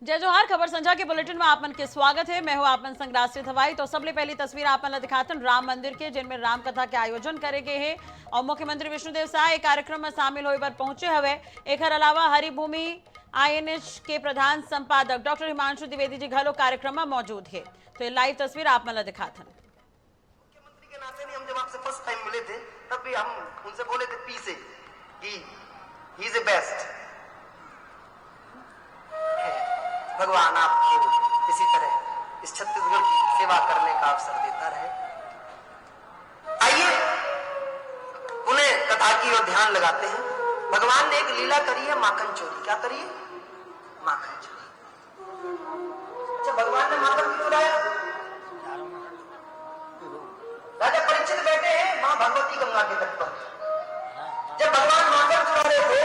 जय जोहार। खबर संझा के बुलेटिन में आप मन के स्वागत है। मैं हूं आप मन संग राष्ट्रीय थवाई। तो सबले पहली तस्वीर आप मन दिखातन राम मंदिर के, जिनमें राम कथा के आयोजन करे गए हैं और मुख्यमंत्री विष्णुदेव साय कार्यक्रम में शामिल होए बर पहुंचे हवे। एकर अलावा हरिभूमि आईएनएच के प्रधान संपादक डॉक्टर हिमांशु द्विवेदी जी घलो कार्यक्रम में मौजूद है। तो ये लाइव तस्वीर आप मन दिखातन। मुख्यमंत्री के नाते नहीं, हम जब आपसे फर्स्ट टाइम मिले थे तब भी हम उनसे बोले थे पी से कि ही इज द बेस्ट। भगवान आपको इसी तरह इस छत्तीसगढ़ की सेवा करने का अवसर देता रहे। आइए उन्हें कथा की ओर ध्यान लगाते हैं। भगवान ने एक लीला करी है, माखन चोरी। क्या करी है? माखन चोरी। अच्छा, भगवान ने माखन क्यों चुराया? राजा परीक्षित बैठे हैं मां भगवती गंगा के तट पर। जब भगवान माखन चुरा रहे थे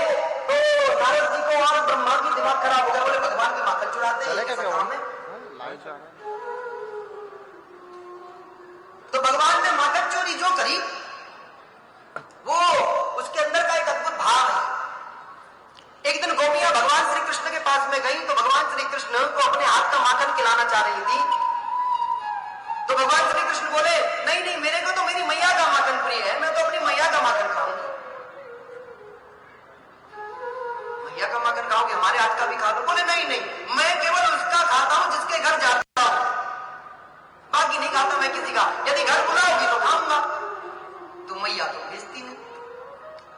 तो नारद जी को और ब्रह्मा की दिमाग खराब हो गया। बोले भगवान के माखन चुराते हैं, कैसा काम है? तो भगवान ने माखन चोरी जो करी वो उसके अंदर का एक अद्भुत भाव है। एक दिन गोपियां भगवान श्री कृष्ण के पास में गई तो भगवान श्री कृष्ण को अपने हाथ का माखन खिलाना चाह रही थी। तो भगवान श्री कृष्ण बोले नहीं नहीं, मेरे को तो मेरी मैया का माखन प्रिय है, मैं तो अपनी मैया का माखन खाऊंगी। मैया का माखन खाओगे, हमारे हाथ का भी खा लो। बोले नहीं नहीं, मैं केवल उसका खाता हूं जिसके घर जाता हूं, बाकी नहीं खाता मैं किसी का। यदि घर बुलाओगी तो खाऊंगा। तो मैया तो भेजती नहीं।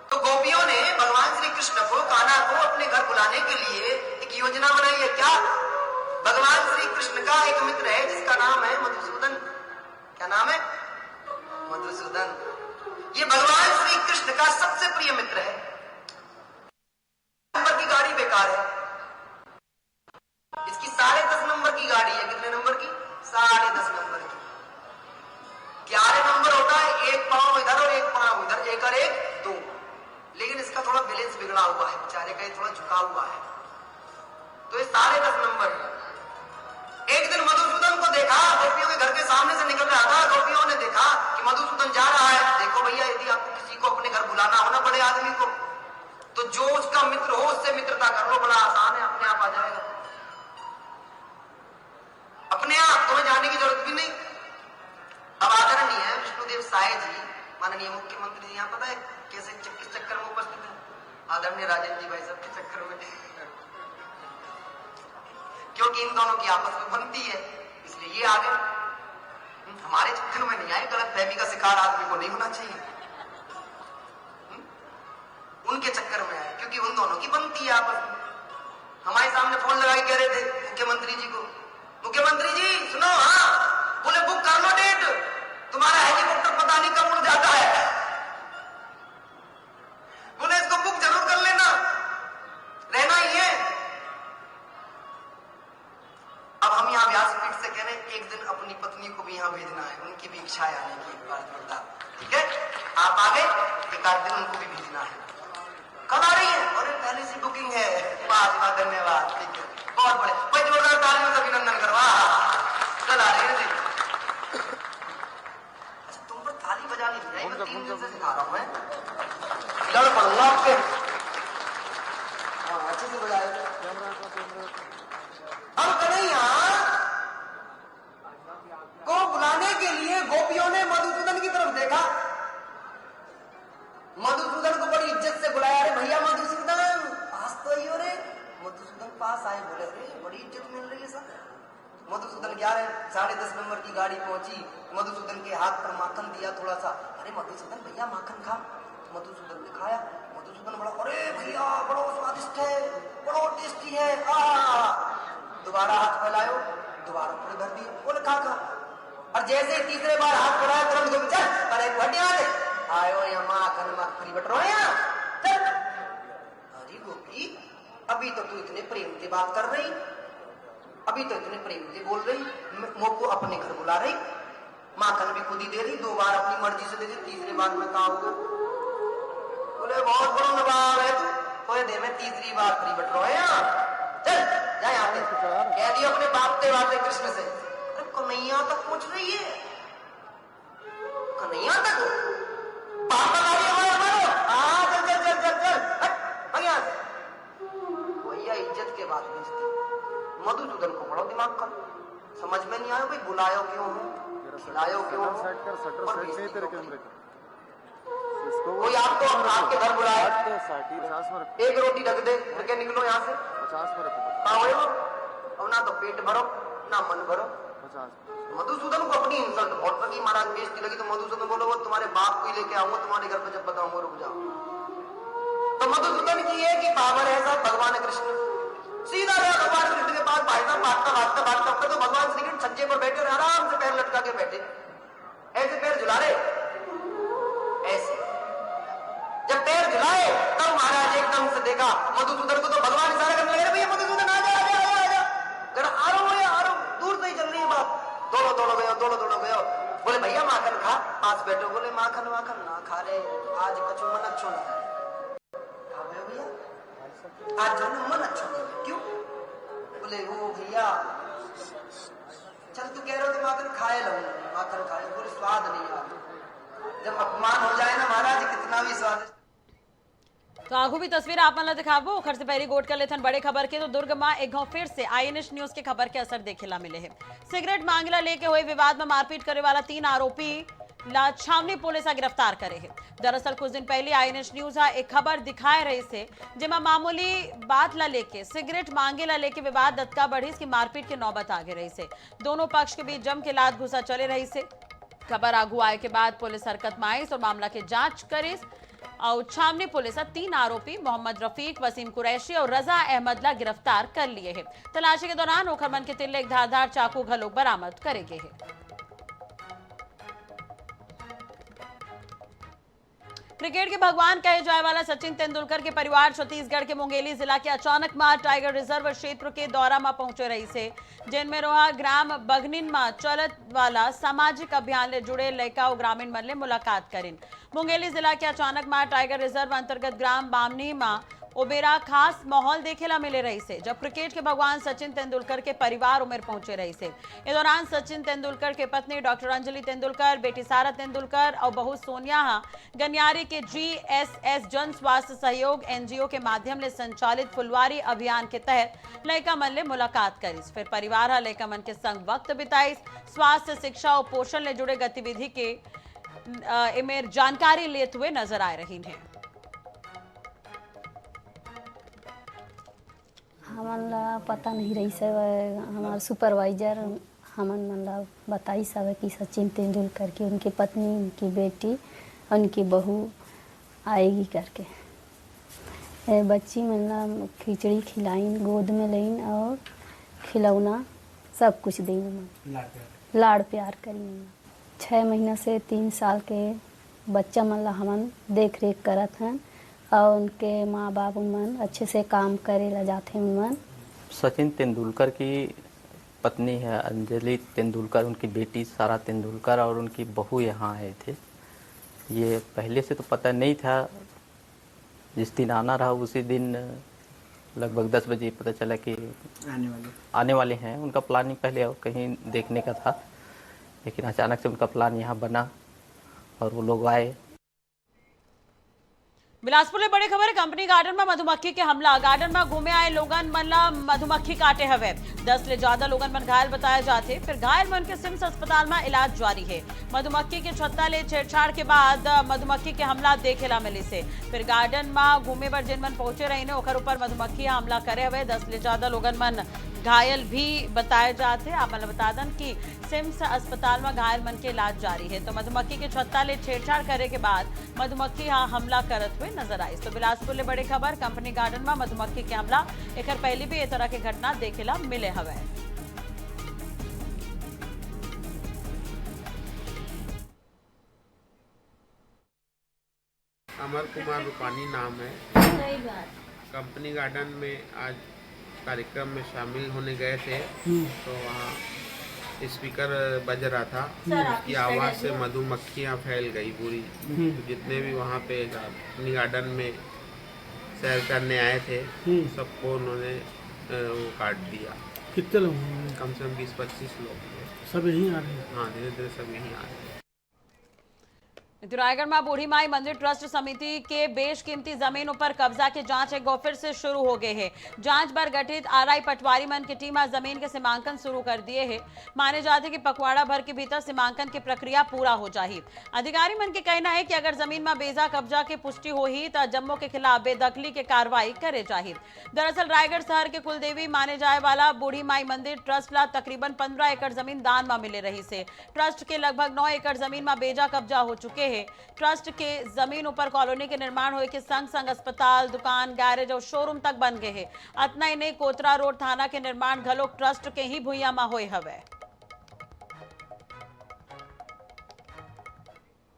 तो गोपियों ने भगवान श्री कृष्ण को, कान्हा को अपने घर बुलाने के लिए एक योजना बनाई है। क्या? भगवान श्री कृष्ण का एक मित्र है जिसका नाम है मधुसूदन। क्या नाम है? मधुसूदन। ये भगवान श्री कृष्ण का सबसे प्रिय मित्र है। नंबर की गाड़ी बेकार है, इसकी 10.5 नंबर की गाड़ी है। कितने नंबर की? 10.5 नंबर की। 11 नंबर होता है, एक पांव इधर और एक पांव इधर, एक और एक 2। लेकिन इसका थोड़ा बैलेंस बिगड़ा हुआ है, बेचारे का थोड़ा झुका हुआ है, तो ये 10.5 नंबर है। एक दिन मधुसूदन को देखा, गोपियों के घर के सामने से निकल रहा था। गोपियों ने देखा कि मधुसूदन जा रहा है। देखो भैया, यदि आपको किसी को अपने घर बुलाना हो ना, बड़े आदमी को, तो जो उसका मित्र हो उससे मित्रता कर लो, बड़ा आसान है, अपने आप आ जाएगा। अपने आप, तुम्हें जाने की जरूरत भी नहीं। अब आदरणीय है विष्णुदेव साय जी, माननीय मुख्यमंत्री जी, यहाँ पता है कैसे किस चक्कर में उपस्थित है? आदरणीय राजेंद्र जी भाई साहब के चक्कर में, क्योंकि इन दोनों की आपस में बनती है, इसलिए ये आ गए। हमारे चक्कर में नहीं आए। गलत फहमी का शिकार आदमी को नहीं होना चाहिए। उनके चक्कर में आए क्योंकि उन दोनों की बनती है आपस में। हमारे सामने फोन लगा के कह रहे थे मुख्यमंत्री जी को, मुख्यमंत्री जी सुनो, हाँ बोले बुक कर लो डेट, तुम्हारा हेलीकॉप्टर पता नहीं कब उड़ जाता है। बोले इसको बुक जरूर कर लेना, रहना ही है। अब हम यहाँ व्यासपीठ से कह रहे हैं एक दिन अपनी पत्नी को भी यहाँ भेजना है, उनकी भी इच्छा है आने की। एक बार जोरदार, ठीक है? आप आ गए, एक आध दिन उनको भी भेजना है। कब आ रही है? और पहले से बुकिंग है। वाह, धन्यवाद, ठीक है, बहुत बड़े भाई, जोरदार तालियों से अभिनंदन करो। कल आ रही है। अच्छा, तुम पर ताली बजानी नहीं आई, मैं 3 दिन से सिखा रहा हूं। मैं लड़ पड़ूंगा आपके। अच्छे से बजाए। अब कन्हैया को बुलाने के लिए गोपियों ने मधुसूदन की तरफ देखा। मधुसूदन को बड़ी इज्जत से बुलाया। अरे भैया मधुसूदन, पास तो ही हो रे। मधुसूदन पास आए, बोले अरे बड़ी इज्जत मिल रही है सर। मधुसूदन 10.5 नंबर की गाड़ी पहुंची। मधुसूदन के हाथ पर माखन दिया थोड़ा सा। अरे मधुसूदन भैया माखन खा। मधुसूदन ने खाया। मधुसूदन बड़ा, अरे भैया बड़ा स्वादिष्ट है, बड़ा टेस्टी है। दोबारा हाथ फैलायो, दोबारा पूरे भर दिए। बोले खा खा। और जैसे तीसरे बार हाथ बढ़ाया तुरंत गोपी चल, अरे हटिया दे आयो या माखन मखरी बट रो यहाँ चल। अरे गोपी, अभी तो तू इतने प्रेम से बात कर रही, अभी तो इतने प्रेम से बोल रही, मुझको अपने घर बुला रही, माखन भी खुद ही दे रही, 2 बार अपनी मर्जी से दे दी, तीसरे बार में कहा होगा। बोले बहुत बड़ा नवाब है तू, कोई दे में तीसरी बार फ्री बट रो यहाँ चल, जा यहाँ पे। कह दिया अपने बाप के बातें कृष्ण से। अरे कन्हैया तक पहुंच रही है, कन्हैया तक बाप का गाड़ी हमारा। चल चल चल चल चल, भैया इज्जत के बात पूछती। मधुसूदन को बड़ा दिमाग का समझ में नहीं आया भाई, बुलायो क्यों हो, खिलायो क्यों हो, और बेइज्जती क्यों करी। कोई आपको आपके घर बुलाए, एक रोटी रख दे, फिर के निकलो यहाँ से, अब ना तो पेट भरो ना मन भरो। मधुसूदन को अपनी इंसल्ट बहुत लगी, महाराज बेइज्जती लगी, तो मधुसूदन बोलो वो तुम्हारे बाप को ही लेके आऊंगा तुम्हारे घर पे, जब बताऊंगा रुक जाओ। तो मधुसूदन की है कि पावर है साहब भगवान कृष्ण, सीधा गया भगवान कृष्ण के पास, भाई साहब भागता तो भगवान श्री कृष्ण छज्जे पर बैठे और आराम से पैर लटका के बैठे, ऐसे पैर झुला रहे, ऐसे जब पैर झुलाए तब महाराज एकदम से देखा मधुसूदन को, तो भगवान इशारा करने लगे, भैया मधुसूदन आ जा, जरा आ रहा हूँ, दूर से ही चल रही है बात। दौड़ो गयो, बोले भैया माखन खा, पास बैठो, बोले माखन ना खा रहे, आज कछु मन अच्छो ना है। भैया आज जो मन अच्छा नहीं है, क्यों? बोले वो भैया चल तू कह रहे हो तो माखन खाए लूंगा, माखन खाए, बोले स्वाद नहीं आ, जब अपमान हो जाए ना महाराज कितना भी स्वादिष्ट। तो आगू भी तस्वीर आप मन दिखाबो। ओखर से पहली गोट कर लेथन बड़े खबर के, तो दुर्ग में एक गांव फिर से आईएनएस न्यूज के खबर के असर देखेला मिले है। सिगरेट मांगला लेके हुए विवाद में मारपीट करे वाला 3 आरोपी ला छावनी पुलिस गिरफ्तार करे है। दरअसल कुछ दिन पहले आईएनएस न्यूज एक खबर दिखाए रही से, जिमा मामूली बात ला लेके सिगरेट मांगे ला लेके विवाद दत्का बढ़ी की मारपीट के नौबत आगे रही से, दोनों पक्ष के बीच जम के लात घुसा चले रही से। खबर आगू आए के बाद पुलिस हरकत में आई और मामला की जांच करी और छावनी पुलिस 3 आरोपी मोहम्मद रफीक, वसीम कुरैशी और रजा अहमद ला गिरफ्तार कर लिए हैं। तलाशी के दौरान ओखरमन के तिल्ले एक धारदार चाकू घलोक बरामद करेगे हैं। क्रिकेट के भगवान कहे जाए वाला सचिन तेंदुलकर के परिवार छत्तीसगढ़ के मुंगेली जिला के अचानक मार टाइगर रिजर्व क्षेत्र के दौरा में पहुंचे रही से, जिनमें रोहा ग्राम बगनिन में चलत वाला सामाजिक अभियान ले जुड़े लड़का और ग्रामीण मन ले मुलाकात करें। मुंगेली जिला के अचानक मार टाइगर रिजर्व अंतर्गत ग्राम बामनी में ओबेरा खास माहौल देखेला मिले रही से, जब क्रिकेट के भगवान सचिन तेंदुलकर के परिवार उमेर पहुंचे रही से। इस दौरान सचिन तेंदुलकर के पत्नी डॉक्टर अंजलि तेंदुलकर, बेटी सारा तेंदुलकर और बहू सोनिया गनियारी के GSS जन स्वास्थ्य सहयोग NGO के माध्यम ले संचालित फुलवारी अभियान के तहत लड़का मन ले मुलाकात करी। फिर परिवार लड़का मन के संग वक्त बिताई, स्वास्थ्य, शिक्षा और पोषण ले जुड़े गतिविधि के इमेर जानकारी लेते हुए नजर आ रही है। हमन पता नहीं रही सब, हमारे सुपरवाइजर हमन मन बताई सब कि सचिन तेंदुलकर की उनकी पत्नी, उनकी बेटी, उनकी बहू आएगी करके। बच्ची मन खिचड़ी खिलाइन, गोद में लेन और खिलौना सब कुछ देन, लाड़ प्यार करी। 6 महीना से 3 साल के बच्चा मन हमन देख रेख करत हैं और उनके माँ बाप उनमन अच्छे से काम करे ला जाते उनमन। सचिन तेंदुलकर की पत्नी है अंजलि तेंदुलकर, उनकी बेटी सारा तेंदुलकर और उनकी बहू यहाँ आए थे। ये पहले से तो पता नहीं था, जिस दिन आना रहा उसी दिन लगभग 10 बजे पता चला कि आने वाले हैं। उनका प्लानिंग पहले और कहीं देखने का था, लेकिन अचानक से उनका प्लान यहाँ बना और वो लोग आए। बिलासपुर में बड़ी खबर है, कंपनी गार्डन में मधुमक्खी के हमला। गार्डन में घूमे आए लोगन मन ला मधुमक्खी काटे हवे, 10 ले ज्यादा लोगन मन घायल बताए जाते। फिर घायल मन के सिम्स अस्पताल में इलाज जारी है। मधुमक्खी के छत्ता ले छेड़छाड़ के बाद मधुमक्खी के हमला देखेला मिले से। फिर गार्डन में घूमे पर जिन मन पहुंचे रही ने ओकर ऊपर मधुमक्खी हमला करे हवे, 10 ले ज्यादा लोगन मन घायल भी बताए जाते। आप मन बता दन कि सिम्स अस्पताल में घायल मन के इलाज जारी है। तो मधुमक्खी के छत्ता ले छेड़छाड़ करे के बाद मधुमक्खी यहाँ हमला करत हुए नजर आई। तो बिलासपुर ले बड़ी खबर, कंपनी गार्डन में मधुमक्खी के हमला, एक पहले भी ये तरह के घटना देखेला मिले हवे। अमर कुमार रूपानी नाम है। कंपनी गार्डन में आज कार्यक्रम में शामिल होने गए थे, तो वहाँ स्पीकर बज रहा था, उसकी आवाज़ से मधुमक्खियाँ फैल गई पूरी। तो जितने भी वहाँ पे कंपनी गार्डन में सैर करने आए थे सबको उन्होंने वो काट दिया। कितने लोग? कम से कम 20-25 लोग। सब यहीं आ रहे हैं? हाँ, धीरे धीरे सब यहीं आ रहे हैं। रायगढ़ में बूढ़ी माई मंदिर ट्रस्ट समिति के बेशकीमती जमीन पर कब्जा की जांच एक बार फिर से शुरू हो गए है। जांच पर गठित आरआई पटवारी मन की टीम आज जमीन के सीमांकन शुरू कर दिए है। माने जाते कि पखवाड़ा भर के भीतर सीमांकन की प्रक्रिया पूरा हो जाही। अधिकारी मन के कहना है कि अगर जमीन में बेजा कब्जा की पुष्टि होही तो जम्मू के खिलाफ बेदखली के कार्रवाई करे जाही। दरअसल रायगढ़ शहर के कुलदेवी माने जाए वाला बूढ़ी माई मंदिर ट्रस्ट ला तकरीबन 15 एकड़ जमीन दान में मिले रही से। ट्रस्ट के लगभग 9 एकड़ जमीन में बेजा कब्जा हो चुके हैं। ट्रस्ट के जमीन ऊपर कॉलोनी के निर्माण होए के संग संग अस्पताल, दुकान, गैरेज और शोरूम तक बन गए हैं। अतना ही नहीं, कोतरा रोड थाना के निर्माण घलोक ट्रस्ट के ही भुइया में होए हवे।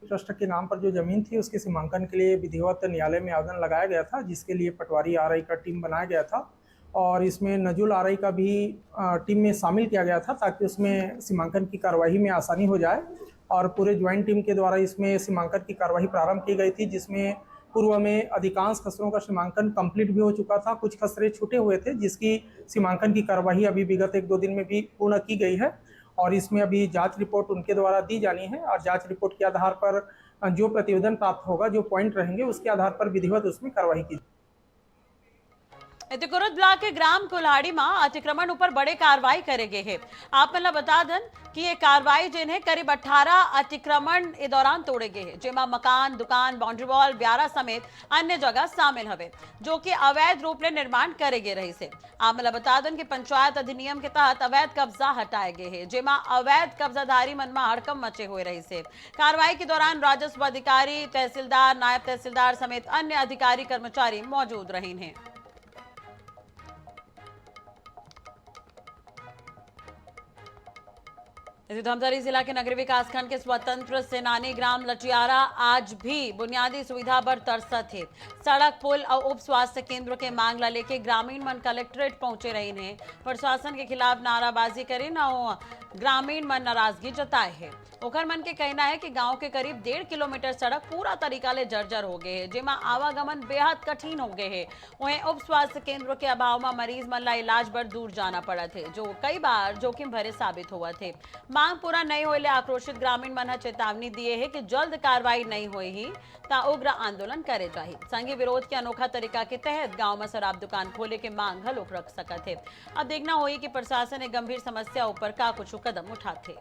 ट्रस्ट के नाम पर जो जमीन थी उसके सीमांकन के लिए विधिवत न्यायालय में आवेदन लगाया गया था, जिसके लिए पटवारी आरआई का टीम बनाया गया था और इसमें नजुल आरआई का भी टीम में शामिल किया गया था ताकि उसमें सीमांकन की कार्यवाही में आसानी हो जाए। और पूरे ज्वाइंट टीम के द्वारा इसमें सीमांकन की कार्यवाही प्रारंभ की गई थी, जिसमें पूर्व में अधिकांश खसरों का सीमांकन कंप्लीट भी हो चुका था। कुछ खसरे छूटे हुए थे जिसकी सीमांकन की कार्यवाही अभी विगत 1-2 दिन में भी पूर्ण की गई है और इसमें अभी जांच रिपोर्ट उनके द्वारा दी जानी है और जांच रिपोर्ट के आधार पर जो प्रतिवेदन प्राप्त होगा, जो पॉइंट रहेंगे, उसके आधार पर विधिवत उसमें कार्रवाई की। कुरुद ब्लॉक के ग्राम कुल्हाड़ी में अतिक्रमण ऊपर बड़े कार्रवाई करे गए है। आप मतलब बता दें कि ये कार्रवाई जिन्हें करीब 18 अतिक्रमण इस दौरान तोड़े गए हैं, जिसमें मकान, दुकान, बाउंड्री वॉल, ब्यारा समेत अन्य जगह शामिल हवे, जो कि अवैध रूप से निर्माण करे गए रही से। आप मतलब बता दें कि पंचायत अधिनियम के तहत अवैध कब्जा हटाए गए हैं, जिसमें अवैध कब्जाधारी मन में हड़कम मचे हुए रही से। कार्रवाई के दौरान राजस्व अधिकारी, तहसीलदार, नायब तहसीलदार समेत अन्य अधिकारी कर्मचारी मौजूद रहे हैं। धमतरी जिला के नगरीय विकास खंड के स्वतंत्र सेनानी ग्राम लटियारा आज भी बुनियादी सुविधा पर तरसत है। सड़क, पुल और उप स्वास्थ्य केंद्र के मांग ला लेके ग्रामीण मन कलेक्ट्रेट पहुंचे रही ने प्रशासन के खिलाफ नाराबाजी करे और ग्रामीण मन नाराजगी जताए है। ओखर मन के कहना है कि गांव के करीब 1.5 किलोमीटर सड़क पूरा तरीका ले जर्जर हो गए है, जिसमें आवागमन बेहद कठिन हो गए है। वहीं उप स्वास्थ्य केंद्र के अभाव में मरीज मन ला इलाज बर दूर जाना पड़ा थे, जो कई बार जोखिम भरे साबित हुआ थे। मांग पूरा नहीं होले आक्रोशित ग्रामीण मन चेतावनी दिए है कि जल्द कार्रवाई नहीं हुई ही ता उग्र आंदोलन करे जाही। संघी विरोध के अनोखा तरीका के तहत गांव में शराब दुकान खोले के मांग हलोक रख सकत है। अब देखना होगी कि प्रशासन एक गंभीर समस्या ऊपर का कुछ कदम उठाते।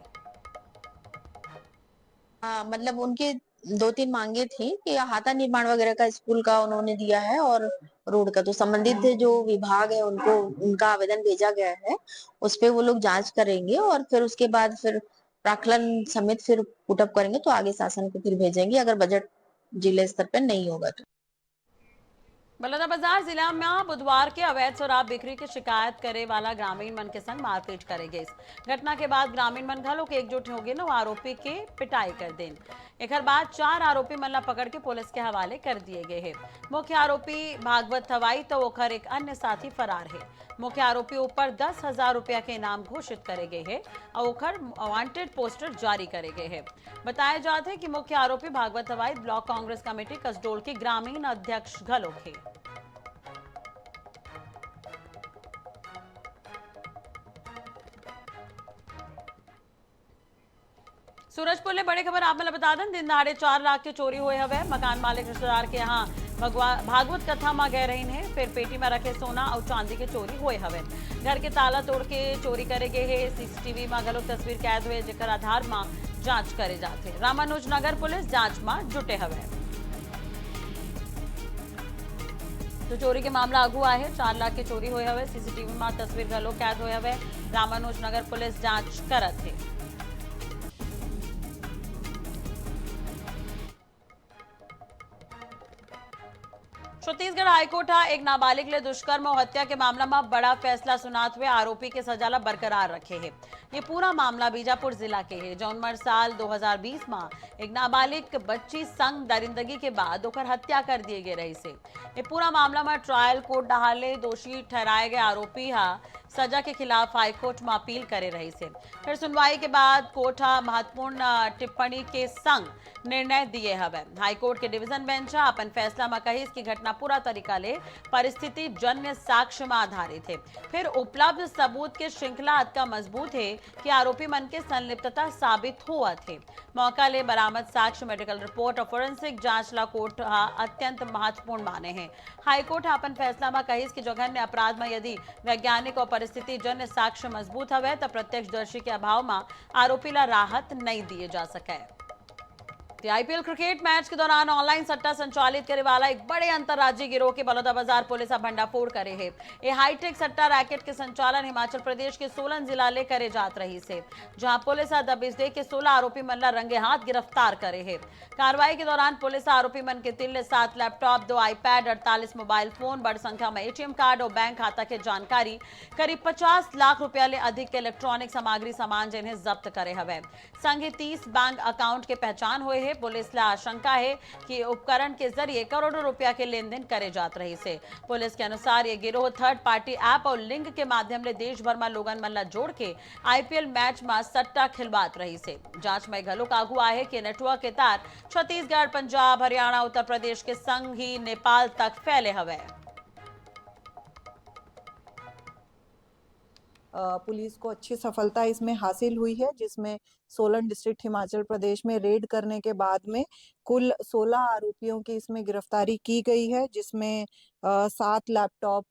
मतलब उनके 2-3 मांगे थी कि हाता निर्माण वगैरह का स्कूल का उन्होंने दिया है और रोड का तो संबंधित जो विभाग है उनको उनका आवेदन भेजा गया है। उस पे वो लोग जांच करेंगे और फिर उसके बाद फिर प्राक्कलन समेत फिर पुटअप करेंगे तो आगे शासन को फिर भेजेंगे अगर बजट जिले स्तर पर नहीं होगा तो। बलौदाबाजार जिला में बुधवार के अवैध शराब बिक्री की शिकायत करे वाला ग्रामीण मन के संग मारपीट करे गई। घटना के बाद ग्रामीण मन घलोक एकजुट हो गए न आरोपी के पिटाई कर देन। एक बाद 4 आरोपी मन ला पकड़ के पुलिस के हवाले कर दिए गए हैं। मुख्य आरोपी भागवत हवाई तो ओखर एक अन्य साथी फरार है। मुख्य आरोपी ऊपर 10,000 रुपया के इनाम घोषित करे गए हैं और ओखर वांटेड पोस्टर जारी करे गए हैं। बताया जाता है कि मुख्य आरोपी भागवत हवाई ब्लॉक कांग्रेस कमेटी कसडोल के ग्रामीण अध्यक्ष घलोक है। सूरजपुर में बड़ी खबर आप बता दें, दिन दहाड़े 4 लाख की चोरी हुए हवे। मकान मालिक रिश्तेदार के यहाँ भागवत कथा में गए रही है, फिर पेटी में रखे सोना और चांदी के चोरी हुए हवे। घर के ताला तोड़ के चोरी करे गए है। सीसीटीवी में गलत तस्वीर कैद हुए, जेकर आधार में जांच करे जाते। रामानुज नगर पुलिस जांच में जुटे हवे। तो चोरी के मामला आगू आए है। 4 लाख की चोरी हुए हवे। सीसीटीवी में तस्वीर गलो कैद हुए हवे। रामानुज नगर पुलिस जांच करत है। छत्तीसगढ़ हाईकोर्ट एक नाबालिग ले दुष्कर्म और हत्या के मामला में बड़ा फैसला सुनाते हुए आरोपी के सजा ला बरकरार रखे है। ये पूरा मामला बीजापुर जिला के है, जौन साल 2020 में एक नाबालिग बच्ची संग दरिंदगी के बाद ओकर हत्या कर दिए गए रही से। ये पूरा मामला में ट्रायल कोर्ट डहाले दोषी ठहराए गए आरोपी सजा के खिलाफ हाईकोर्ट में अपील करे रही से। फिर सुनवाई के बाद कोर्ट महत्वपूर्ण टिप्पणी के संग निर्णय दिए हवे। हाईकोर्ट के डिवीजन बेंच अपन फैसला में कही कि घटना पूरा तरीका ले परिस्थिति जन्य साक्ष्य में आधारित है। फिर उपलब्ध सबूत के श्रृंखला अतका मजबूत है कि आरोपी मन के संलिप्तता साबित हुआ थे। मौका ले बरामद साक्ष्य, मेडिकल रिपोर्ट और फोरेंसिक जांच ला कोर्ट अत्यंत महत्वपूर्ण माने हैं। हाईकोर्ट अपन फैसला में कही कि जघन्य अपराध में यदि वैज्ञानिक और परिस्थिति जन्य साक्ष्य मजबूत हवे तो प्रत्यक्षदर्शी के अभाव में आरोपी ला राहत नहीं दिए जा सके। आईपीएल क्रिकेट मैच के दौरान ऑनलाइन सट्टा संचालित करे वाला एक बड़े अंतर्राज्यीय गिरोह के बलौदाबाजार पुलिस भंडाफोड़ करे है। ये हाईटेक सट्टा रैकेट के संचालन हिमाचल प्रदेश के सोलन जिला ले करे जात रही से, जहां पुलिस दबिश दे के 16 आरोपी मन ला रंगे हाथ गिरफ्तार करे है। कार्रवाई के दौरान पुलिस आरोपी मन के तिल्ले 7 लैपटॉप, 2 आईपैड, 48 मोबाइल फोन, बड़ी संख्या में एटीएम कार्ड और बैंक खाता के जानकारी, करीब 50 लाख रुपया ले अधिक के इलेक्ट्रॉनिक सामग्री सामान जिन्हें जब्त करे हवे। संगे 30 बैंक अकाउंट के पहचान हुए है। पुलिस ला आशंका है कि उपकरण के जरिए करोड़ों रुपया के लेन देन करे जात रही से। पुलिस के अनुसार ये गिरोह थर्ड पार्टी ऐप और लिंक के माध्यम ले देश भर में लोगन मन ला जोड़ के आईपीएल मैच में सट्टा खिलवात रही से। जांच में घलो कागू आहे कि नेटवर्क के तार छत्तीसगढ़, पंजाब, हरियाणा, उत्तर प्रदेश के संग ही नेपाल तक फैले हवे। पुलिस को अच्छी सफलता इसमें हासिल हुई है, जिसमें सोलन डिस्ट्रिक्ट हिमाचल प्रदेश में रेड करने के बाद में कुल 16 आरोपियों की इसमें गिरफ्तारी की गई है, जिसमें 7 लैपटॉप,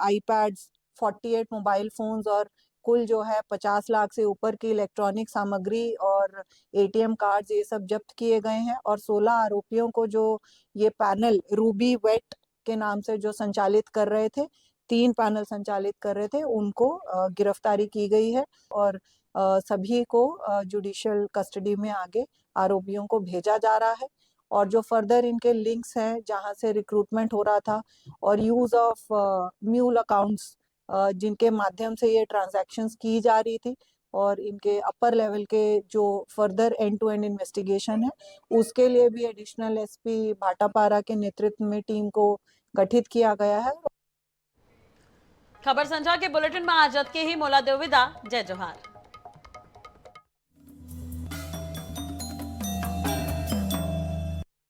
आईपैड्स, 48 मोबाइल फोन्स और कुल जो है 50 लाख से ऊपर की इलेक्ट्रॉनिक सामग्री और एटीएम कार्ड्स ये सब जब्त किए गए हैं। और 16 आरोपियों को जो ये पैनल रूबी वेट के नाम से जो संचालित कर रहे थे, 3 पैनल संचालित कर रहे थे, उनको गिरफ्तारी की गई है और सभी को जुडिशियल कस्टडी में आगे आरोपियों को भेजा जा रहा है। और जो फर्दर इनके लिंक्स हैं, जहां से रिक्रूटमेंट हो रहा था और यूज ऑफ म्यूल अकाउंट्स जिनके माध्यम से ये ट्रांजैक्शंस की जा रही थी, और इनके अपर लेवल के जो further end to end investigation है, उसके लिए भी एडिशनल एसपी भाटापारा के नेतृत्व में टीम को गठित किया गया है। खबर संझा के बुलेटिन में आज के ही मोला देव विदा। जय जोहार।